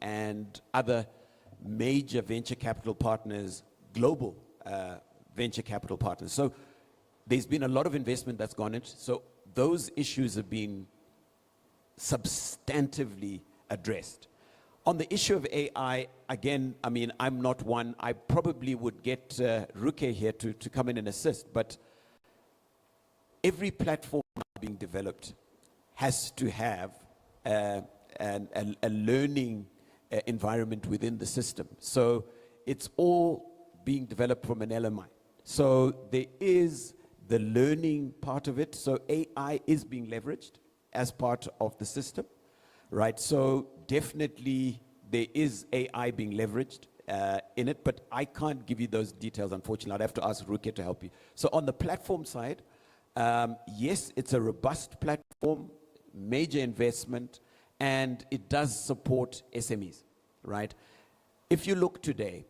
and other major venture capital partners, global venture capital partners. So there's been a lot of investment that's gone into. So those issues have been substantively addressed. On the issue of AI, again, I mean, I'm not one. I probably would get Ruke here to come in and assist, but every platform being developed has to have a learning environment within the system. So it's all being developed from an LMI. So there is the learning part of it. So AI is being leveraged as part of the system, right? So definitely there is AI being leveraged in it, but I can't give you those details, unfortunately. I'd have to ask Ruke to help you. So on the platform side, yes, it's a robust platform, major investment, and it does support SMEs, right? If you look today,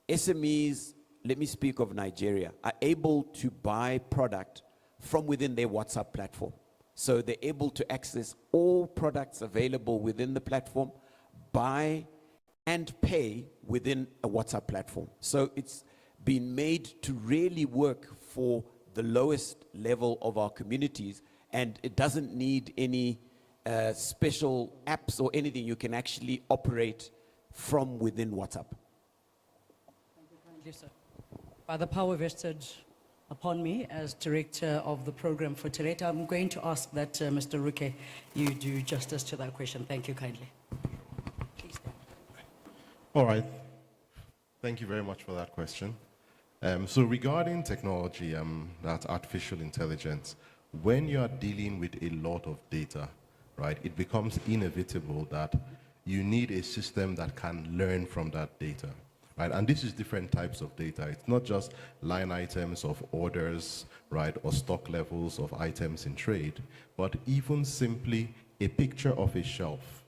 SMEs, let me speak of Nigeria, are able to buy product from within their WhatsApp platform. So they're able to access all products available within the platform, buy and pay within a WhatsApp platform. So it's been made to really work for the lowest level of our communities, and it doesn't need any special apps or anything. You can actually operate from within WhatsApp. Thank you kindly, sir. By the power vested upon me as director of the program for today, I'm going to ask that Mr. Ruke, you do justice to that question. Thank you kindly. Please. All right. Thank you very much for that question. So regarding technology, that's artificial intelligence, when you are dealing with a lot of data, right, it becomes inevitable that you need a system that can learn from that data, right? And this is different types of data. It's not just line items of orders, right, or stock levels of items in trade, but even simply a picture of a shelf,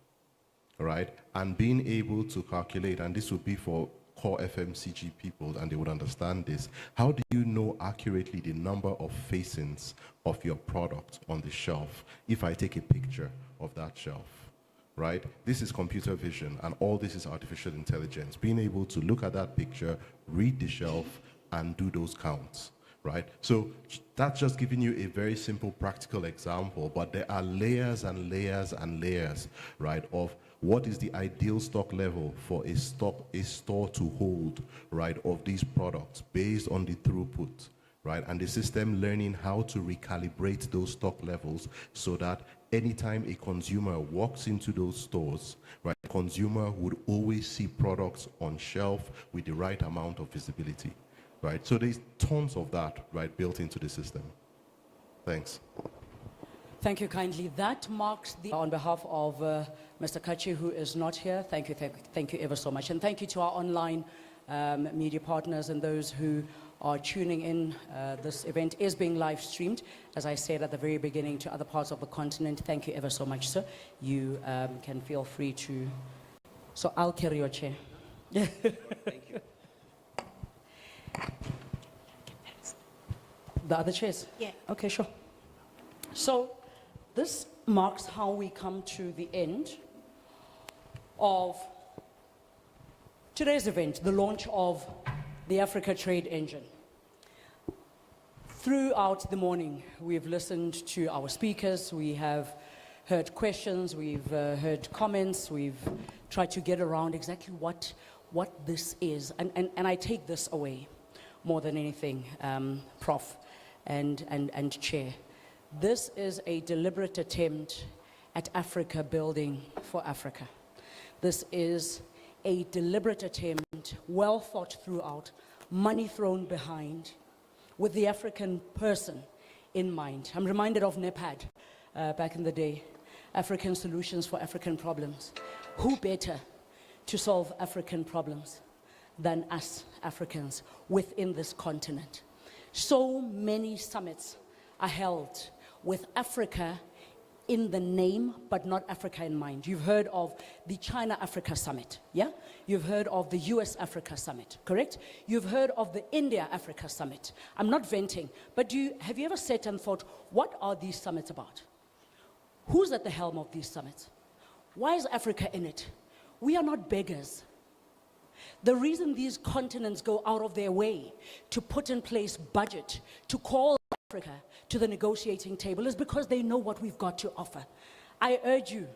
right, and being able to calculate, and this would be for core FMCG people, and they would understand this. How do you know accurately the number of facings of your product on the shelf if I take a picture of that shelf, right? This is computer vision, and all this is artificial intelligence. Being able to look at that picture, read the shelf, and do those counts, right? So that's just giving you a very simple practical example, but there are layers and layers and layers, right, of what is the ideal stock level for a store to hold, right, of these products based on the throughput, right, and the system learning how to recalibrate those stock levels so that anytime a consumer walks into those stores, right, the consumer would always see products on shelf with the right amount of visibility, right? So there's tons of that, right, built into the system. Thanks. Thank you kindly. That marks the, on behalf of Mr. Kachi, who is not here, thank you ever so much. And thank you to our online media partners and those who are tuning in. This event is being live streamed, as I said at the very beginning, to other parts of the continent. Thank you ever so much, sir. You can feel free to, so I'll carry your chair. Thank you. The other chairs? Yeah. Okay, sure. So this marks how we come to the end of today's event, the launch of the Africa Trade Engine. Throughout the morning, we've listened to our speakers, we have heard questions, we've heard comments, we've tried to get around exactly what this is. And I take this away more than anything, Prof and Chair. This is a deliberate attempt at Africa building for Africa. This is a deliberate attempt, well thought throughout, money thrown behind, with the African person in mind. I'm reminded of NEPAD back in the day, African Solutions for African Problems. Who better to solve African problems than us Africans within this continent? So many summits are held with Africa in the name, but not Africa in mind. You've heard of the China-Africa Summit, yeah? You've heard of the US-Africa Summit, correct? You've heard of the India-Africa Summit. I'm not venting, but have you ever sat and thought, what are these summits about? Who's at the helm of these summits? Why is Africa in it? We are not beggars. The reason these continents go out of their way to put in place budget, to call Africa to the negotiating table is because they know what we've got to offer. I urge you,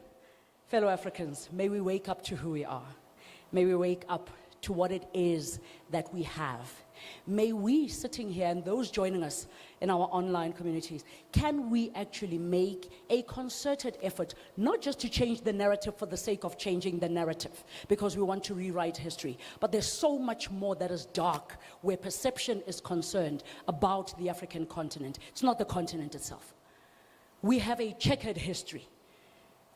fellow Africans, may we wake up to who we are. May we wake up to what it is that we have. May we, sitting here, and those joining us in our online communities, can we actually make a concerted effort, not just to change the narrative for the sake of changing the narrative, because we want to rewrite history, but there's so much more that is dark where perception is concerned about the African continent. It's not the continent itself. We have a checkered history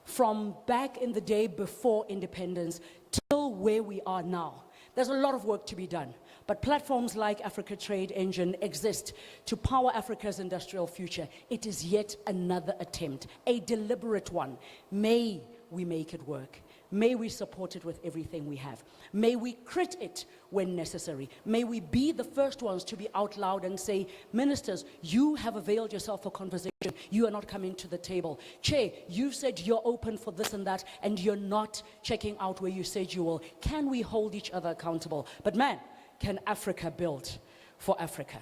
from back in the day before independence till where we are now. There's a lot of work to be done, but platforms like Africa Trade Engine exist to power Africa's industrial future. It is yet another attempt, a deliberate one. May we make it work. May we support it with everything we have. May we crit it when necessary. May we be the first ones to be out loud and say, ministers, you have availed yourself for conversation. You are not coming to the table. Che, you've said you're open for this and that, and you're not checking out where you said you will. Can we hold each other accountable? But man, can Africa build for Africa?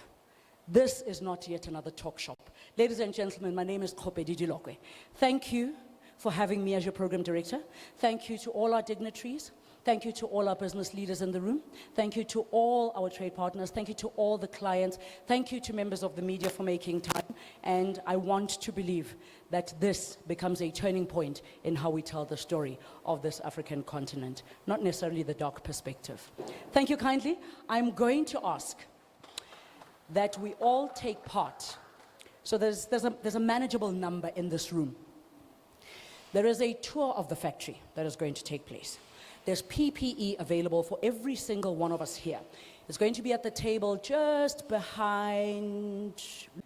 This is not yet another talk shop. Ladies and gentlemen, my name is Khopedi Dilokwe. Thank you for having me as your program director. Thank you to all our dignitaries. Thank you to all our business leaders in the room. Thank you to all our trade partners. Thank you to all the clients. Thank you to members of the media for making time. And I want to believe that this becomes a turning point in how we tell the story of this African continent, not necessarily the dark perspective. Thank you kindly. I'm going to ask that we all take part. So there's a manageable number in this room. There is a tour of the factory that is going to take place. There's PPE available for every single one of us here. It's going to be at the table just behind.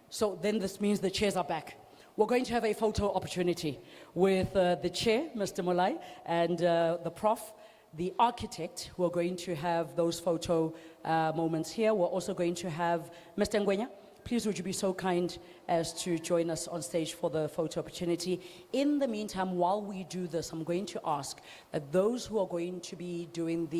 So then this means the chairs are back. We're going to have a photo opportunity with the chair, Mr. Molai, and the prof, the architect, who are going to have those photo moments here. We're also going to have Mr. Ngwenya. Please would you be so kind as to join us on stage for the photo opportunity. In the meantime, while we do this, I'm going to ask that those who are going to be doing the